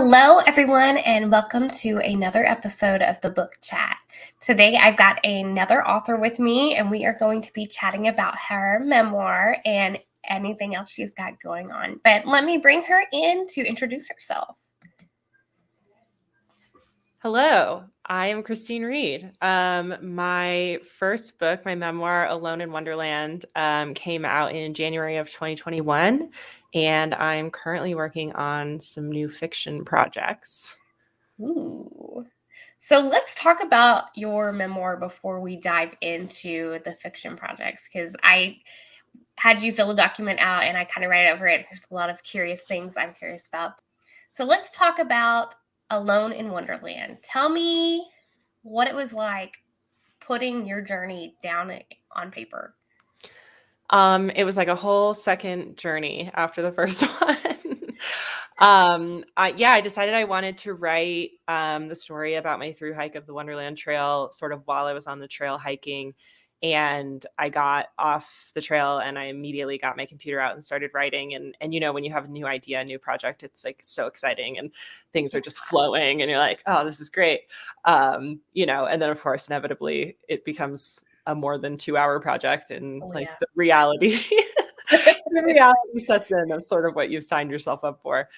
Hello, everyone, and welcome to another episode of the Book Chat. Today, I've got another author with me, and we are going to be chatting about her memoir and anything else she's got going on. But let me bring her in to introduce herself. Hello, I am Christine Reed. My first book, my memoir, Alone in Wonderland, came out in January of 2021, and I'm currently working on some new fiction projects. Ooh. So let's talk about your memoir before we dive into the fiction projects, because I had you fill a document out and I kind of read over it. There's a lot of curious things I'm curious about. So let's talk about Alone in Wonderland. Tell me what it was like putting your journey down on paper. It was like a whole second journey after the first one. I decided I wanted to write the story about my through hike of the Wonderland Trail sort of while I was on the trail hiking. And I got off the trail and I immediately got my computer out and started writing. And you know, when you have a new idea, a new project, it's like so exciting and things are just flowing and you're like, oh, this is great. And then of course, inevitably it becomes a more than 2-hour project and the reality the reality sets in of sort of what you've signed yourself up for.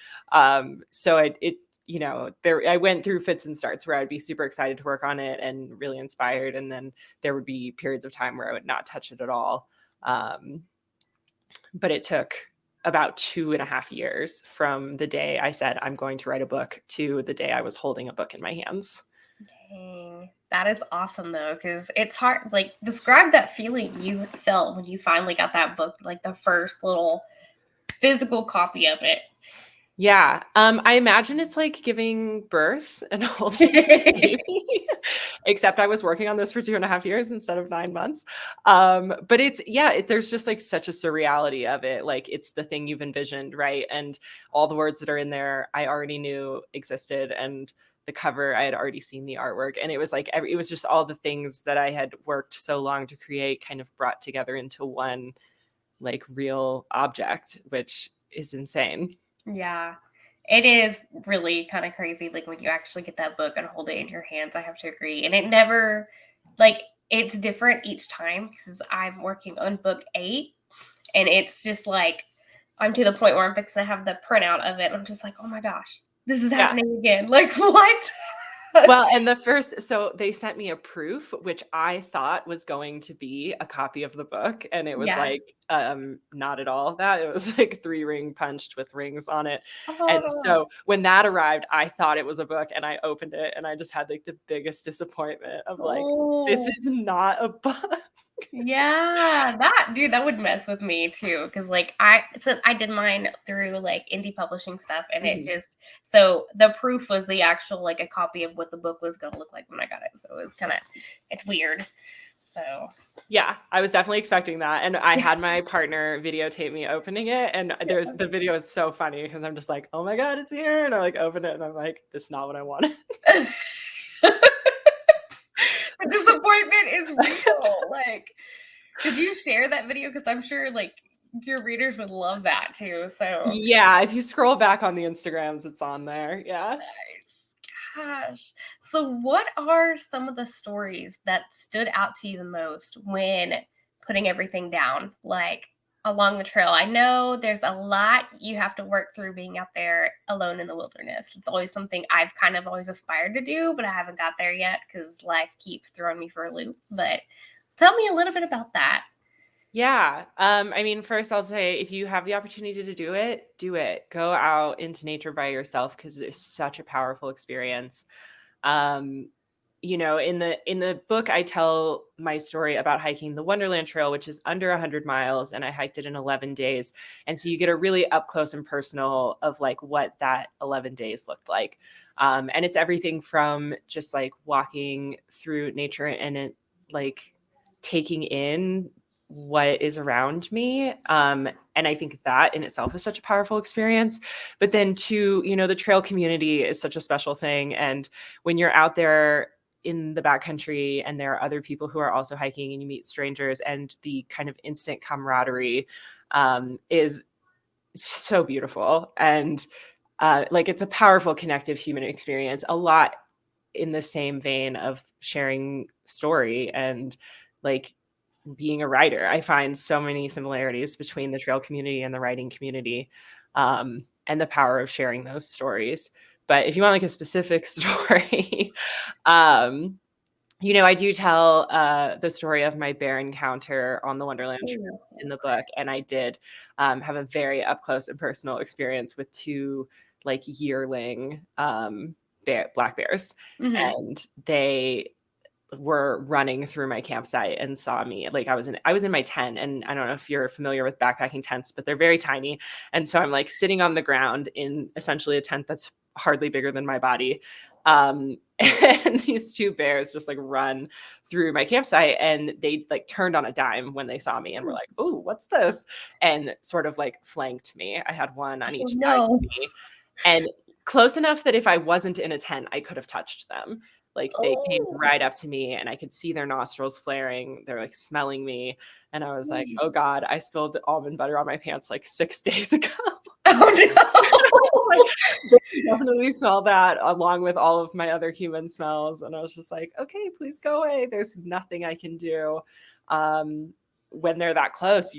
So I went through fits and starts where I'd be super excited to work on it and really inspired. And then there would be periods of time where I would not touch it at all. But it took about 2.5 years from the day I said, I'm going to write a book to the day I was holding a book in my hands. Dang, that is awesome though, because it's hard. Like, describe that feeling you felt when you finally got that book, like the first little physical copy of it. Yeah. I imagine it's like giving birth and holding a baby, except I was working on this for 2.5 years instead of 9 months. But there's just like such a surreality of it. Like it's the thing you've envisioned, right? And all the words that are in there, I already knew existed. And the cover, I had already seen the artwork. And it was like, it was just all the things that I had worked so long to create kind of brought together into one like real object, which is insane. Yeah, it is really kind of crazy. Like when you actually get that book and hold it in your hands, I have to agree. And it never, like, it's different each time because I'm working on book 8 and it's just like, I'm to the point where I'm fixing to have the printout of it. I'm just like, oh my gosh, this is happening again. Like, what? Well, and so they sent me a proof, which I thought was going to be a copy of the book. And it was not at all that. It was like 3-ring punched with rings on it. Oh. And so when that arrived, I thought it was a book and I opened it and I just had like the biggest disappointment of like, this is not a book. Yeah, that would mess with me too. Cause like I did mine through like indie publishing stuff and it so the proof was the actual, like a copy of what the book was going to look like when I got it. So it was it's weird. So yeah, I was definitely expecting that. And I had my partner videotape me opening it. And the video is so funny because I'm just like, oh my God, it's here. And I like open it and I'm like, this is not what I wanted. The disappointment is real. Like, did you share that video? Because I'm sure like your readers would love that too. So yeah, if you scroll back on the Instagrams, it's on there. Yeah. Nice. Gosh. So what are some of the stories that stood out to you the most when putting everything down, like along the trail? I know there's a lot you have to work through being out there alone in the wilderness. It's always something I've kind of always aspired to do, but I haven't got there yet because life keeps throwing me for a loop. But tell me a little bit about that. Yeah. I mean, first I'll say if you have the opportunity to do it, do it. Go out into nature by yourself because it's such a powerful experience. In the book, I tell my story about hiking the Wonderland Trail, which is under 100 miles, and I hiked it in 11 days. And so you get a really up close and personal of like what that 11 days looked like. And it's everything from just like walking through nature and it like taking in what is around me. And I think that in itself is such a powerful experience. But then too, the trail community is such a special thing. And when you're out there in the backcountry and there are other people who are also hiking and you meet strangers and the kind of instant camaraderie is so beautiful. And like it's a powerful connective human experience, a lot in the same vein of sharing story and like being a writer. I find so many similarities between the trail community and the writing community, and the power of sharing those stories. But if you want like a specific story, um, I do tell the story of my bear encounter on the Wonderland Trail in the book, and I did have a very up close and personal experience with two like yearling black bears, Mhm. and they were running through my campsite and saw me. Like I was in my tent, and I don't know if you're familiar with backpacking tents, but they're very tiny. And so I'm like sitting on the ground in essentially a tent that's hardly bigger than my body. And these two bears just like run through my campsite, and they like turned on a dime when they saw me and were like, "Oh, what's this?" And sort of like flanked me. I had one on Oh, each side of no. me, and close enough that if I wasn't in a tent, I could have touched them. Like they came Oh. right up to me, and I could see their nostrils flaring. They're like smelling me. And I was like, oh God, I spilled almond butter on my pants like 6 days ago. Oh, Like, no. they definitely smell that along with all of my other human smells. And I was just like, okay, please go away. There's nothing I can do. When they're that close,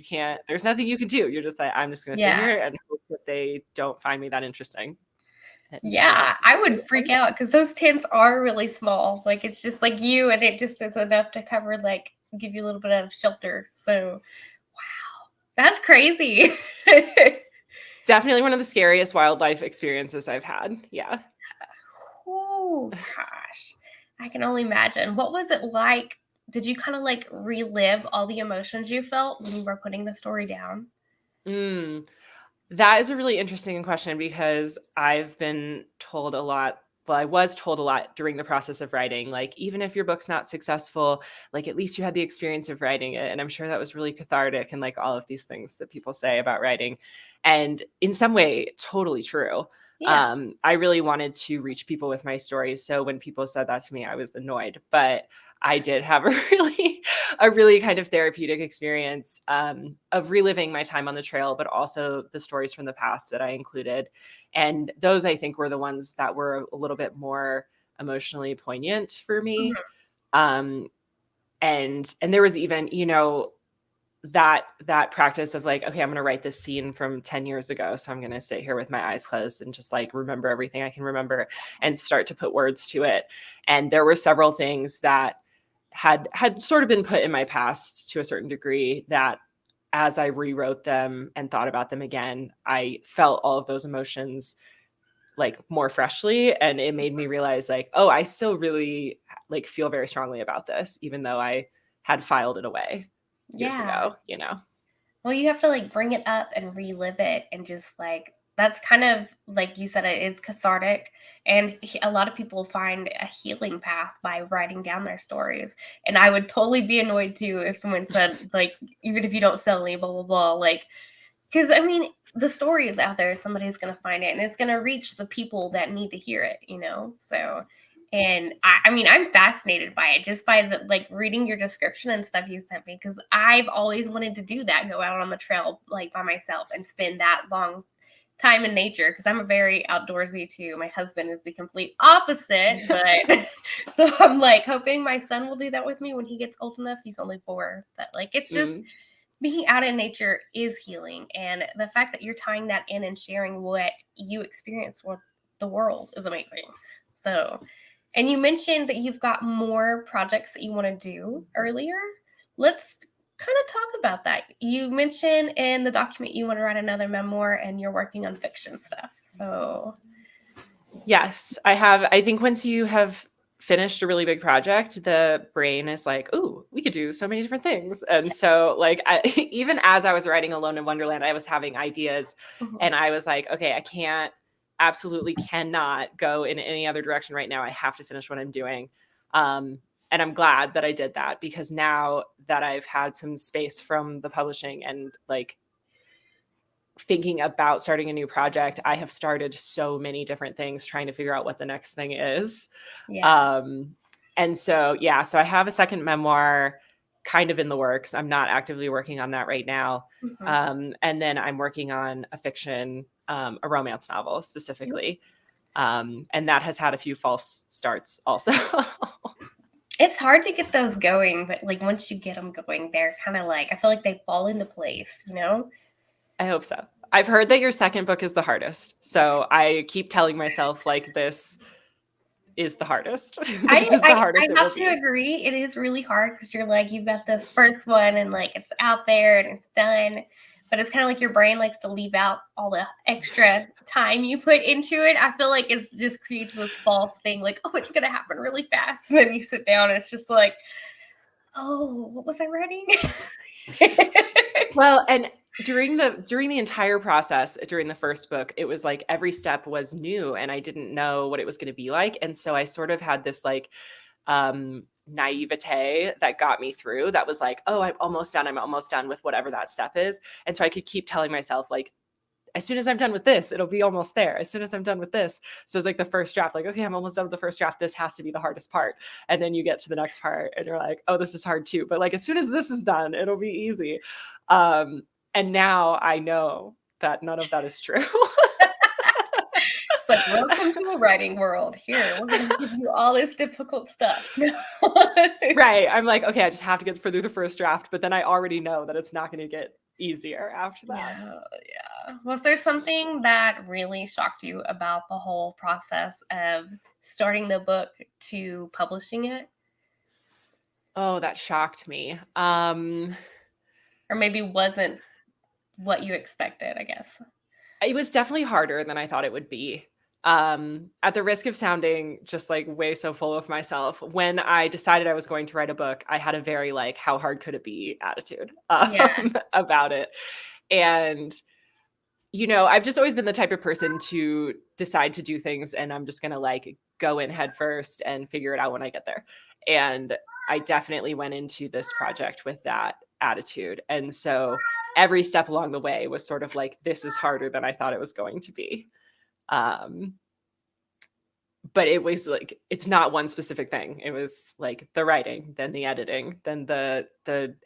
there's nothing you can do. You're just like, I'm just going to sit Yeah. here and hope that they don't find me that interesting. And Yeah, I would freak out because those tents are really small. Like, it's just like you, and it just is enough to cover, like, give you a little bit of shelter. So, wow, that's crazy. definitely one of the scariest wildlife experiences I've had. Yeah. Oh, gosh. I can only imagine. What was it like? Did you kind of like relive all the emotions you felt when you were putting the story down? Mm. That is a really interesting question because I've been told a lot. Well, I was told a lot during the process of writing. Like, even if your book's not successful, like, at least you had the experience of writing it. And I'm sure that was really cathartic and like all of these things that people say about writing. And in some way, totally true. Yeah. I really wanted to reach people with my stories. So when people said that to me, I was annoyed. But I did have a really kind of therapeutic experience of reliving my time on the trail, but also the stories from the past that I included. And those, I think, were the ones that were a little bit more emotionally poignant for me. Mhm. Um, and there was even, that practice of like, okay, I'm going to write this scene from 10 years ago. So I'm going to sit here with my eyes closed and just like remember everything I can remember and start to put words to it. And there were several things that had sort of been put in my past to a certain degree that as I rewrote them and thought about them again, I felt all of those emotions like more freshly. And it made me realize like, oh, I still really like feel very strongly about this, even though I had filed it away years Yeah. ago. Well, you have to like bring it up and relive it and just like that's kind of like you said it is cathartic and a lot of people find a healing path by writing down their stories. And I would totally be annoyed too if someone said like even if you don't sell any blah blah blah like because I mean the story is out there somebody's going to find it and it's going to reach the people that need to hear it. So and I mean, I'm fascinated by it just by the like reading your description and stuff you sent me because I've always wanted to do that, go out on the trail like by myself and spend that long time in nature because I'm a very outdoorsy too. My husband is the complete opposite, but so I'm like hoping my son will do that with me when he gets old enough. He's only 4, but like it's just Mm, being out in nature is healing, and the fact that you're tying that in and sharing what you experience with the world is amazing. So and you mentioned that you've got more projects that you want to do earlier. Let's kind of talk about that. You mentioned in the document you want to write another memoir and you're working on fiction stuff. So, yes, I have. I think once you have finished a really big project, the brain is like, "Ooh, we could do so many different things." And so, like, even as I was writing Alone in Wonderland, I was having ideas, mhm, and I was like, "Okay, I can't, absolutely cannot go in any other direction right now. I have to finish what I'm doing." Um, and I'm glad that I did that because now that I've had some space from the publishing and like thinking about starting a new project, I have started so many different things trying to figure out what the next thing is. yeah. Um, and so, yeah, so I have a second memoir kind of in the works. I'm not actively working on that right now. Mhm, And then I'm working on a fiction a romance novel specifically. And that has had a few false starts also. It's hard to get those going, but like once you get them going, they're kind of like, I feel like they fall into place, you know? I hope so. I've heard that your second book is the hardest. So I keep telling myself like this is the hardest. I, This is the I, hardest I it will have to be. agree. It is really hard because you're like, you've got this first one and like it's out there and it's done. But it's kind of like your brain likes to leave out all the extra time you put into it. I feel like it just creates this false thing like, oh, it's going to happen really fast. And then you sit down and it's just like, oh, what was I writing? Well, and during the entire process, during the first book, it was like every step was new and I didn't know what it was going to be like. And so I sort of had this like naivete that got me through, that was like, oh, I'm almost done with whatever that step is. And so I could keep telling myself like, as soon as I'm done with this, it'll be almost there. As soon as I'm done with this. So it's like the first draft, like, okay, I'm almost done with the first draft. This has to be the hardest part. And then you get to the next part and you're like, oh, this is hard too. But like, as soon as this is done, it'll be easy. And now I know that none of that is true. It's like, welcome to the writing world. Here, we're going to give you all this difficult stuff. Right. I'm like, okay, I just have to get through the first draft. But then I already know that it's not going to get easier after that. Yeah. Was there something that really shocked you about the whole process of starting the book to publishing it? Oh, that shocked me. Or maybe wasn't what you expected, I guess. It was definitely harder than I thought it would be. At the risk of sounding just like way so full of myself, when I decided I was going to write a book, I had a very like, how hard could it be attitude Yeah. about it. And, you know, I've just always been the type of person to decide to do things and I'm just going to like go in head first and figure it out when I get there. And I definitely went into this project with that attitude. And so every step along the way was sort of like, this is harder than I thought it was going to be. Um, but it was like, it's not one specific thing. It was like the writing, then the editing, then the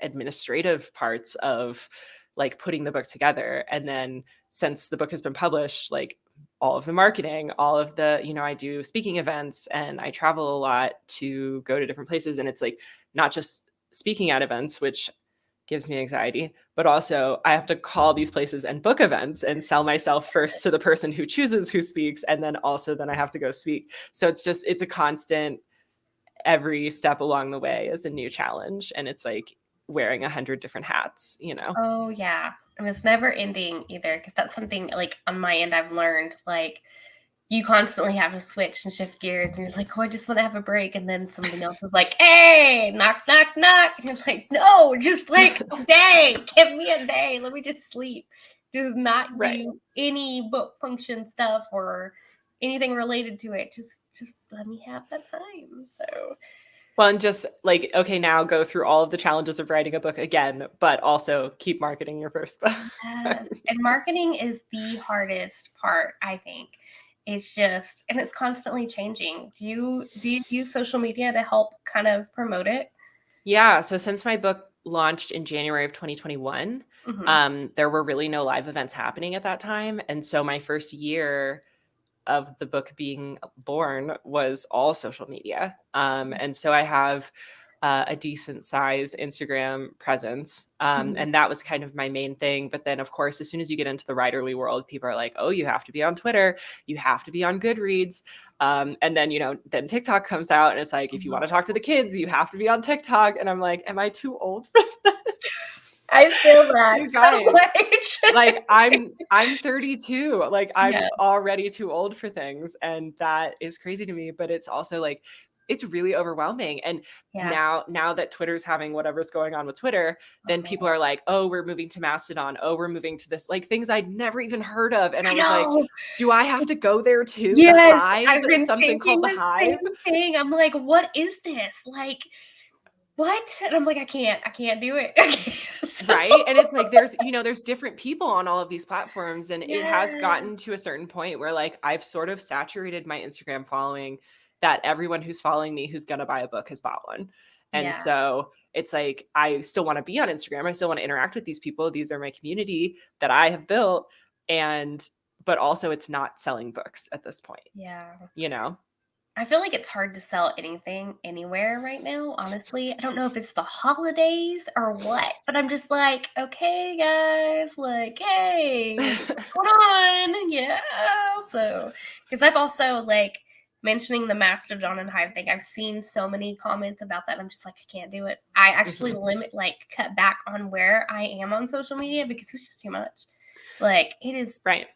administrative parts of like putting the book together. And then since the book has been published, like all of the marketing, all of the, you know, I do speaking events and I travel a lot to go to different places. And it's like not just speaking at events, which gives me anxiety, but also I have to call these places and book events and sell myself first to the person who chooses who speaks. And then also then I have to go speak. So it's a constant, every step along the way is a new challenge. And it's like wearing 100 different hats, you know? Oh, yeah. And it's never ending either, because that's something like on my end I've learned. Like, you constantly have to switch and shift gears, and you're like, oh, I just want to have a break. And then something else is like, hey, knock, knock, knock. And you're like, no, just like a day. Give me a day. Let me just sleep. Just not Right. do any book function stuff or anything related to it. Just let me have that time. So Well, and just like, okay, now go through all of the challenges of writing a book again, but also keep marketing your first book. yes. And marketing is the hardest part, I think. It's just, and it's constantly changing. Do you use social media to help kind of promote it? Yeah. So since my book launched in January of 2021, there were really no live events happening at that time. And so my first year of the book being born was all social media. And so I have a decent size Instagram presence. Mhm. And that was kind of my main thing. But then, of course, as soon as you get into the writerly world, people are like, oh, you have to be on Twitter, you have to be on Goodreads. And then, you know, then TikTok comes out and it's like, if you want to talk to the kids, you have to be on TikTok. And I'm like, am I too old for this? I feel that You so guys, much. like I'm 32, like Yeah, I'm already too old for things, and that is crazy to me, but it's also like it's really overwhelming. And yeah. now that Twitter's having whatever's going on with Twitter, then Oh, people are like, oh, we're moving to Mastodon, oh, we're moving to this, like things I'd never even heard of. And I I was like, know. do I have to go there too? The Yes, Hive, I've been something called thinking the the Hive. same thing. I'm like, "What is this?" Like, "What?" And I'm like, I can't do it." I can't. So Right. And it's like there's, you know, there's different people on all of these platforms. And it has yes. gotten to a certain point where like I've sort of saturated my Instagram following, that everyone who's following me who's gonna buy a book has bought one. And Yeah. so it's like I still want to be on Instagram. I still want to interact with these people. These are my community that I have built. And but also it's not selling books at this point, Yeah. you know? I feel like it's hard to sell anything anywhere right now, honestly. I don't know if it's the holidays or what, but I'm just like, okay, guys, like, hey, what's going on? Yeah. So, because I've also like mentioning the Master of John and Hive thing, I've seen so many comments about that. I'm just like, I can't do it. I actually Mhm. cut back on where I am on social media because it's just too much. Like, it is Right.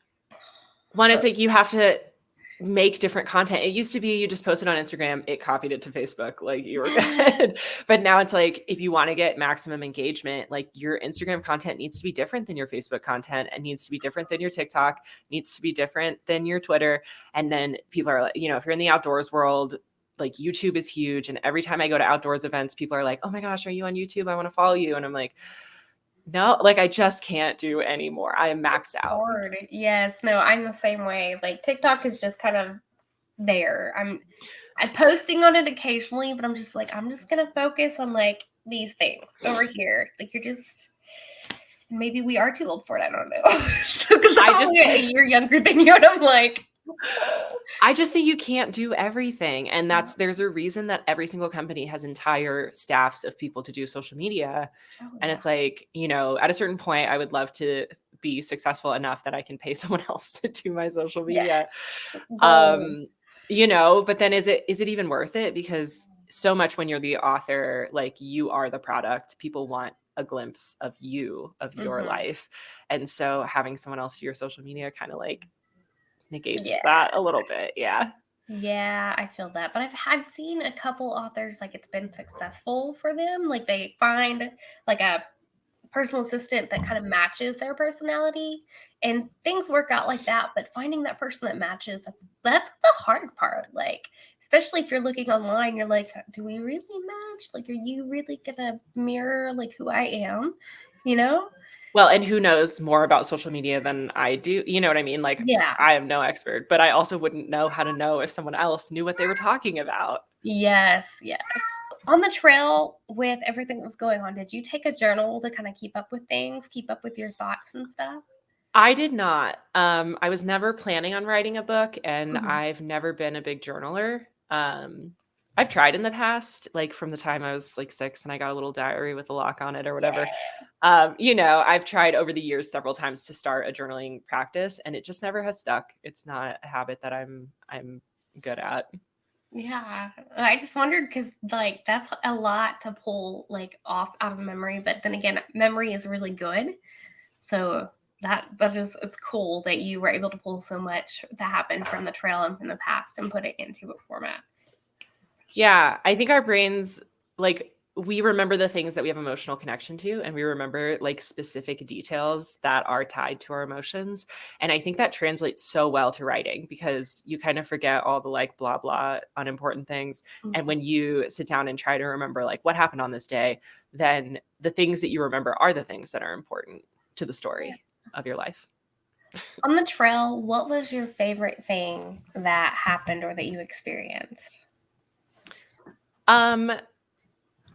One, so, it's like you have to make different content. It used to be you just posted on Instagram, it copied it to Facebook, like you were yeah, good. But now it's like if you want to get maximum engagement, like your Instagram content needs to be different than your Facebook content and needs to be different than your TikTok, needs to be different than your Twitter. And then people are like, if you're in the outdoors world, like YouTube is huge. And every time I go to outdoors events, people are like, oh my gosh, are you on YouTube? I want to follow you. And I'm like, no, like I just can't do anymore. I am maxed out. hard. Yes, no, I'm the same way. Like TikTok is just kind of there. I'm posting on it occasionally, but I'm just like, I'm just gonna focus on like these things over here. Like you're just maybe we are too old for it. I don't know. So because I I'm just only a year younger than you, and I'm like, oh. I just think you can't do everything. And there's a reason that every single company has entire staffs of people to do social media. Oh And yeah. it's like, at a certain point, I would love to be successful enough that I can pay someone else to do my social Yes. media. Goals. But then is it even worth it? Because so much when you're the author, like you are the product, people want a glimpse of you, of your Hmm. life. And so having someone else do your social media kind of like negates Yeah. that a little bit. Yeah. Yeah, I feel that. But I've seen a couple authors like it's been successful for them. Like they find like a personal assistant that kind of matches their personality and things work out like that, but finding that person that matches, that's the hard part. Like especially if you're looking online, you're like, do we really match? Like are you really gonna mirror like who I am, you know? Well, and who knows more about social media than I do? You know what I mean? Like, Yeah. I am no expert, but I also wouldn't know how to know if someone else knew what they were talking about. Yes, yes. On the trail with everything that was going on, did you take a journal to kind of keep up with things, keep up with your thoughts and stuff? I did not. I was never planning on writing a book, and Mhm. I've never been a big journaler. I've tried in the past, like from the time I was like 6 and I got a little diary with a lock on it or Yeah. whatever. I've tried over the years several times to start a journaling practice, and it just never has stuck. It's not a habit that I'm good at. Yeah, I just wondered because like that's a lot to pull like off out of memory, but then again, memory is really good. So that just it's cool that you were able to pull so much that happened from the trail and from the past and put it into a format. Yeah, I think our brains, like, we remember the things that we have emotional connection to, and we remember like specific details that are tied to our emotions. And I think that translates so well to writing because you kind of forget all the like blah blah unimportant things. And Mhm. when you sit down and try to remember like what happened on this day, then the things that you remember are the things that are important to the Yeah. story of your life. On the trail, what was your favorite thing that happened or that you experienced? Um,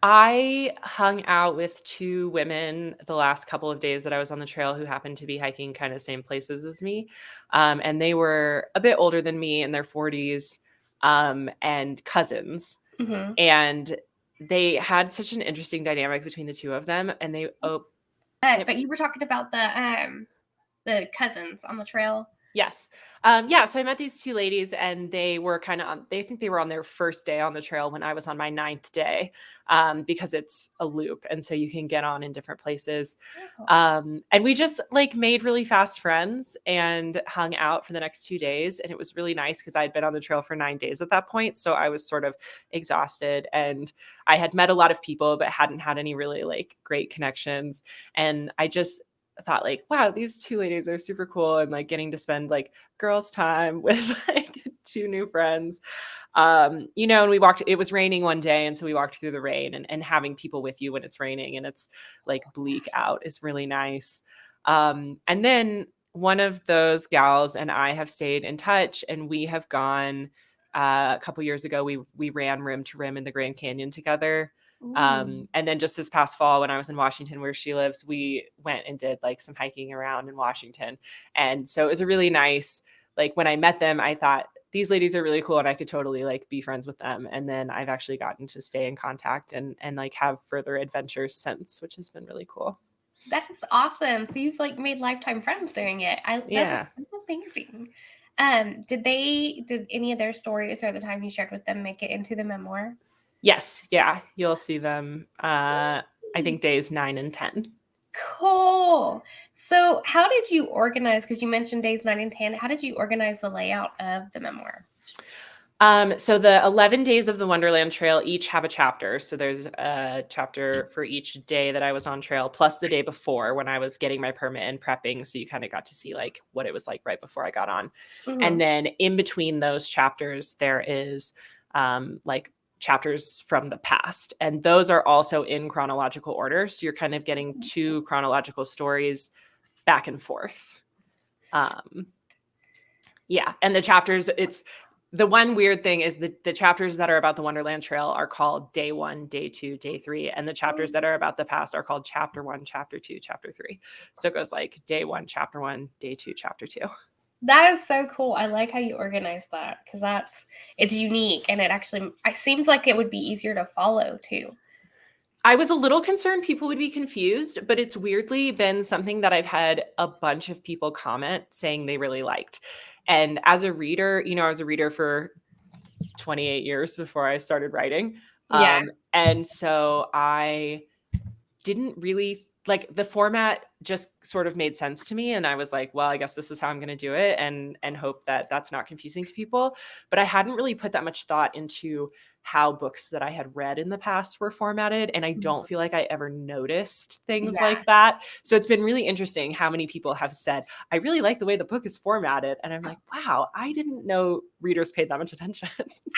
I hung out with 2 women the last couple of days that I was on the trail who happened to be hiking kind of same places as me. And they were a bit older than me in their 40s, and cousins. Hmm. And they had such an interesting dynamic between the 2 of them. And yep, But you were talking about the cousins on the trail. yes. Yeah, so I met these 2 ladies and they were they think they were on their first day on the trail when I was on my ninth day, because it's a loop and so you can get on in different places. Oh, And we just like made really fast friends and hung out for the next 2 days, and it was really nice because I'd been on the trail for 9 days at that point, so I was sort of exhausted and I had met a lot of people but hadn't had any really like great connections, and I just thought like, wow, these 2 ladies are super cool, and like getting to spend like girls time with like 2 new friends. And it was raining one day, and so we walked through the rain, and having people with you when it's raining and it's like bleak out is really nice. And then one of those gals and I have stayed in touch, and we have gone, a couple years ago, we ran rim to rim in the Grand Canyon together. Ooh. And then just this past fall, when I was in Washington, where she lives, we went and did like some hiking around in Washington. And so it was a really nice, like when I met them, I thought these ladies are really cool and I could totally like be friends with them. And then I've actually gotten to stay in contact and like have further adventures since, which has been really cool. That is awesome. So you've like made lifetime friends doing it. That's Yeah. amazing. Did any of their stories or the time you shared with them make it into the memoir? Yes. Yeah. You'll see them, I think days 9 and 10. Cool. So how did you organize, because you mentioned days 9 and 10, how did you organize the layout of the memoir? So the 11 days of the Wonderland Trail each have a chapter. So there's a chapter for each day that I was on trail, plus the day before when I was getting my permit and prepping. So you kind of got to see like what it was like right before I got on. And Mhm. then in between those chapters, there is like chapters from the past. And those are also in chronological order. So you're kind of getting two chronological stories back and forth. Um, yeah. And the chapters, it's the one weird thing is the chapters that are about the Wonderland Trail are called day 1, day 2, day 3. And the chapters that are about the past are called chapter 1, chapter 2, chapter 3. So it goes like day 1, chapter 1, day 2, chapter 2. That is so cool. I like how you organize that, because it's unique, and it seems like it would be easier to follow too. I was a little concerned people would be confused, but it's weirdly been something that I've had a bunch of people comment saying they really liked. And as a reader, I was a reader for 28 years before I started writing. Yeah. And so I didn't really like the format just sort of made sense to me. And I was like, well, I guess this is how I'm going to do it and hope that that's not confusing to people. But I hadn't really put that much thought into how books that I had read in the past were formatted. And I don't feel like I ever noticed things Yeah. like that. So it's been really interesting how many people have said, I really like the way the book is formatted. And I'm like, wow, I didn't know readers paid that much attention.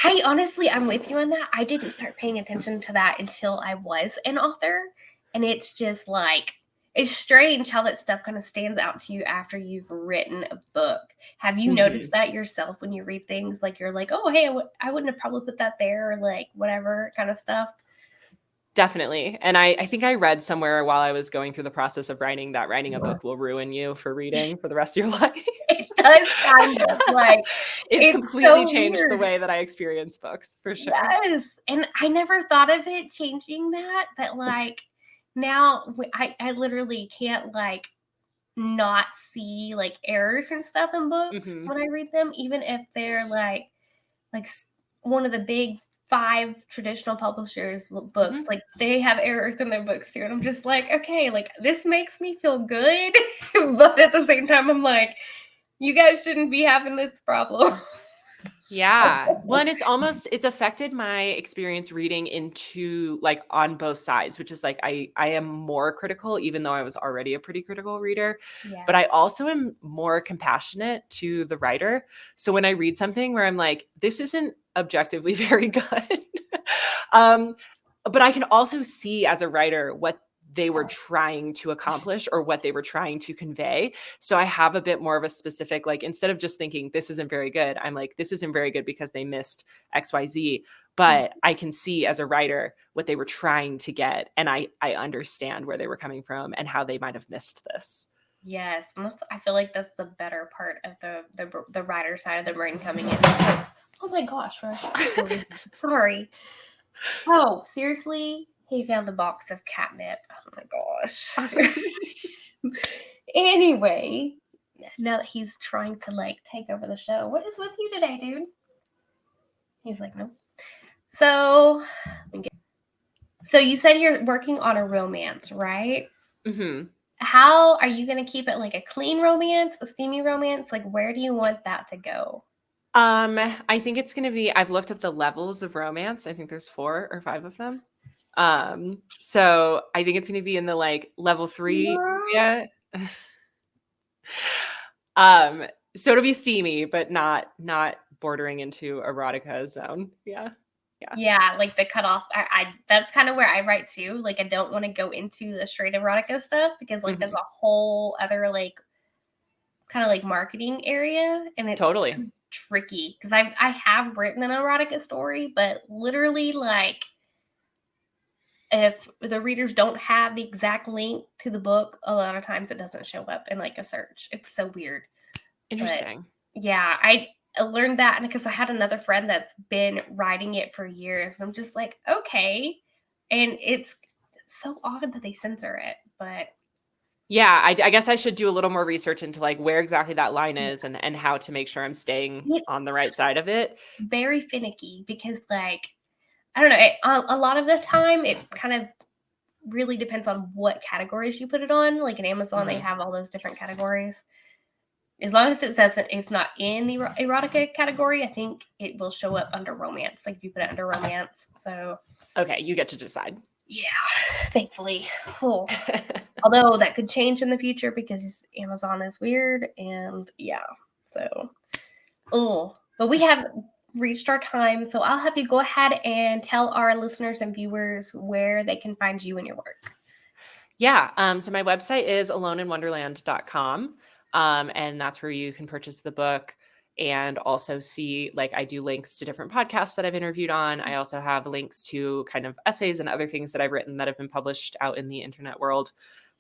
I'm with you on that. I didn't start paying attention to that until I was an author. And it's just like, it's strange how that stuff kind of stands out to you after you've written a book. Have you noticed Mhm. that yourself when you read things? Like you're like, oh, hey, I wouldn't have probably put that there, or like whatever kind of stuff. Definitely. And I think I read somewhere while I was going through the process of writing that writing a book will ruin you for reading for the rest of your life. It does kind of like, It's it's completely so changed the weird. way that I experience books, for sure. Yes, and I never thought of it changing that, but, like, now I literally can't, like, not see, like, errors and stuff in books Mhm. when I read them, even if they're, like, one of the big 5 traditional publishers' books, Mhm. like, they have errors in their books too, and I'm just like, "Okay, like, this makes me feel good," but at the same time, I'm like, "You guys shouldn't be having this problem." Yeah. Well, and it's affected my experience reading into like on both sides, which is like I am more critical even though I was already a pretty critical reader, but Yeah. I also am more compassionate to the writer. So when I read something where I'm like this isn't objectively very good. um but I can also see as a writer what they were trying to accomplish or what they were trying to convey. So I have a bit more of a specific, like, instead of just thinking this isn't very good, I'm like, this isn't very good because they missed XYZ. But I can see as a writer what they were trying to get. And I understand where they were coming from and how they might have missed this. Yes, and I feel like that's the better part of the writer side of the brain coming in. Oh my gosh, sorry. Oh, seriously? He found the box of catnip. Oh my gosh. Anyway, now that he's trying to like take over the show, what is with you today, dude? He's like, nope. So, so you said you're working on a romance, right? Hmm. How are you going to keep it like a clean romance, a steamy romance? Like, where do you want that to go? I think it's gonna be, I've looked up the levels of romance. I think there's 4 or 5 of them. So I think it's gonna be in the like level 3 area. Um, so it'll be steamy, but not bordering into erotica zone. Yeah. Yeah. Yeah, like the cutoff. I that's kind of where I write too. Like, I don't want to go into the straight erotica stuff because like there's Mhm. a whole other like kind of like marketing area, and it's Totally. tricky because I have written an erotica story, but literally like if the readers don't have the exact link to the book, a lot of times it doesn't show up in like a search. It's so weird. But Interesting. yeah, I learned that because I had another friend that's been writing it for years. And I'm just like, okay. And it's so odd that they censor it. But Yeah, I guess I should do a little more research into like where exactly that line is and how to make sure I'm staying on the right it's side of it. very finicky because, like, I don't know, a lot of the time it kind of really depends on what categories you put it on. Like in Amazon, they Mhm. have all those different categories. As long as it says it's not in the erotica category, I think it will show up under romance. Like if you put it under romance. So Okay, you get to decide. yeah, thankfully. Oh. Although that could change in the future because Amazon is weird and yeah. So oh, but we have reached our time, so I'll have you go ahead and tell our listeners and viewers where they can find you and your work. Yeah, so my website is aloneinwonderland.com, and that's where you can purchase the book and also see, like, I do links to different podcasts that I've interviewed on. I also have links to kind of essays and other things that I've written that have been published out in the internet world.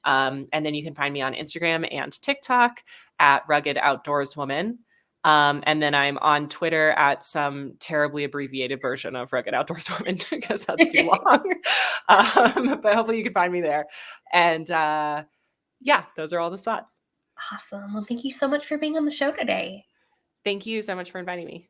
And then you can find me on Instagram and TikTok at Rugged Outdoors Woman. And then I'm on Twitter at some terribly abbreviated version of Rugged Outdoors Woman because that's too long. But hopefully you can find me there. And yeah, those are all the spots. Awesome. Well, thank you so much for being on the show today. Thank you so much for inviting me.